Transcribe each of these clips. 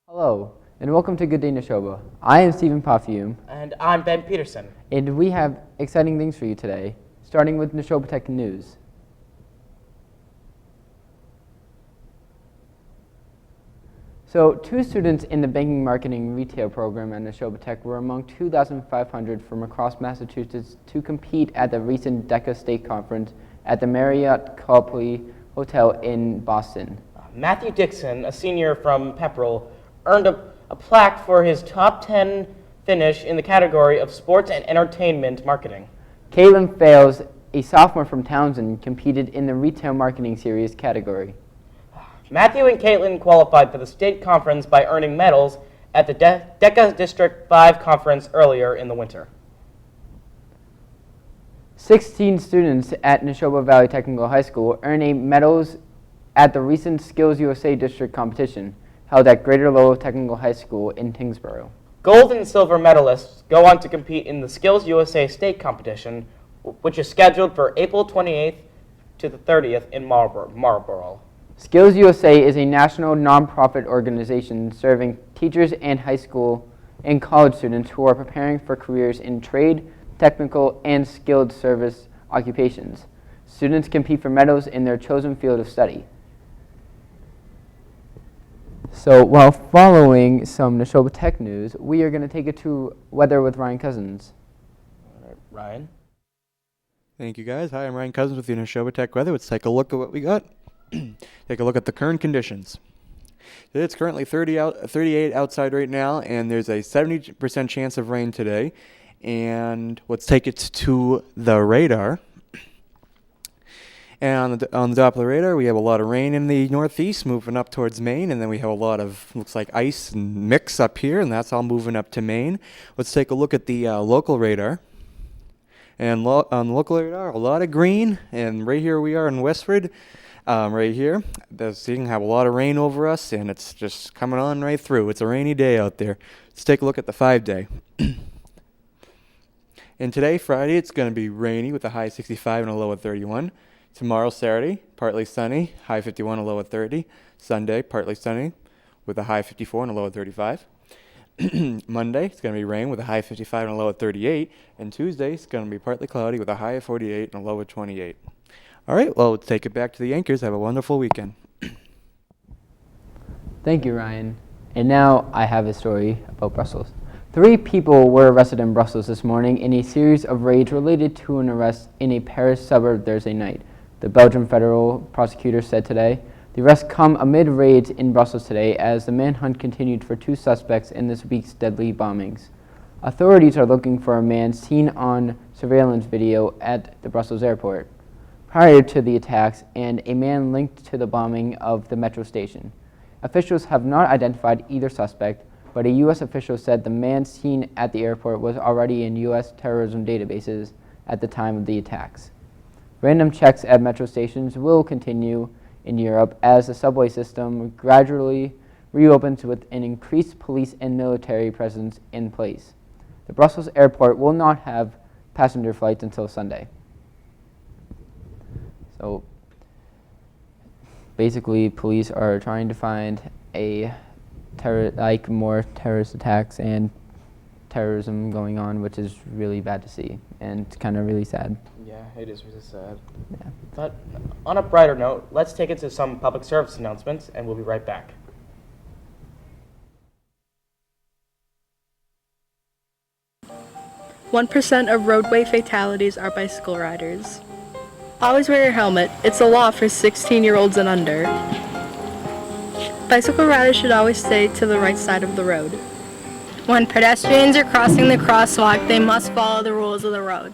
Hello, and welcome to Good Day Nashoba. I am Stephen Pafume, And I'm Ben Petersen. and we have exciting things for you today, starting with Nashoba Tech News. So, two students in the Banking Marketing Retail program at Nashoba Tech were among 2,500 from across Massachusetts to compete at the recent DECA State Conference at the Marriott Copley Hotel in Boston. Matthew Dixon, a senior from Pepperell, earned a plaque for his top 10 finish in the category of sports and entertainment marketing. Caitlin Fales, a sophomore from Townsend, competed in the Retail Marketing Series category. Matthew and Caitlin qualified for the state conference by earning medals at the DECA District 5 conference earlier in the winter. 16 students at Nashoba Valley Technical High School earned medals at the recent Skills USA District competition held at Greater Lowell Technical High School in Tyngsboro. Gold and silver medalists go on to compete in the Skills USA state competition, which is scheduled for April 28th to the 30th in Marlborough. Skills USA is a national nonprofit organization serving teachers and high school and college students who are preparing for careers in trade, technical, and skilled service occupations. Students compete for medals in their chosen field of study. So while following some Nashoba Tech news, we are going to take it to weather with Ryan Cozzens. All right, Ryan? Thank you, guys. Hi, I'm Ryan Cozzens with the Nashoba Tech Weather. Let's take a look at what we got. Take a look at the current conditions. It's currently 38 outside right now, and there's a 70% chance of rain today. And let's take it to the radar. And on the Doppler radar, we have a lot of rain in the northeast moving up towards Maine, and then we have a lot of, looks like ice and mix up here, and that's all moving up to Maine. Let's take a look at the local radar. And on the local radar, a lot of green, and right here we are in Westford, right here. You can have a lot of rain over us, and it's just coming on right through. It's a rainy day out there. Let's take a look at the 5-day. And today, Friday, it's going to be rainy with a high 65 and a low of 31. Tomorrow, Saturday, partly sunny, high 51, a low of 30. Sunday, partly sunny with a high 54 and a low of 35. Monday, it's going to be rain with a high 55 and a low of 38. And Tuesday, it's going to be partly cloudy with a high of 48 and a low of 28. All right, well, let's take it back to the anchors. Have a wonderful weekend. Thank you, Ryan. And now I have a story about Brussels. 3 people were arrested in Brussels this morning in a series of raids related to an arrest in a Paris suburb Thursday night, the Belgian federal prosecutor said today. The arrests come amid raids in Brussels today as the manhunt continued for 2 suspects in this week's deadly bombings. Authorities are looking for a man seen on surveillance video at the Brussels airport prior to the attacks and a man linked to the bombing of the metro station. Officials have not identified either suspect, but a U.S. official said the man seen at the airport was already in U.S. terrorism databases at the time of the attacks. Random checks at metro stations will continue in Europe as the subway system gradually reopens with an increased police and military presence in place. The Brussels airport will not have passenger flights until Sunday. So basically, police are trying to find more terrorist attacks and terrorism going on, which is really bad to see and kind of really sad. Yeah, it is really sad. Yeah. But on a brighter note, let's take it to some public service announcements, and we'll be right back. One 1% of roadway fatalities are bicycle riders. Always wear your helmet. It's a law for 16-year-olds and under. Bicycle riders should always stay to the right side of the road. When pedestrians are crossing the crosswalk, they must follow the rules of the road.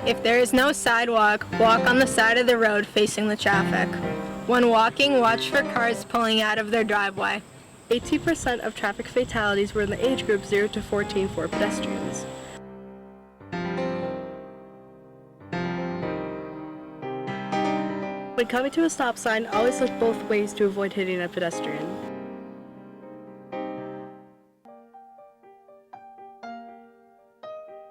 If there is no sidewalk, walk on the side of the road facing the traffic. When walking, watch for cars pulling out of their driveway. 18% of traffic fatalities were in the age group 0 to 14 for pedestrians. When coming to a stop sign, always look both ways to avoid hitting a pedestrian.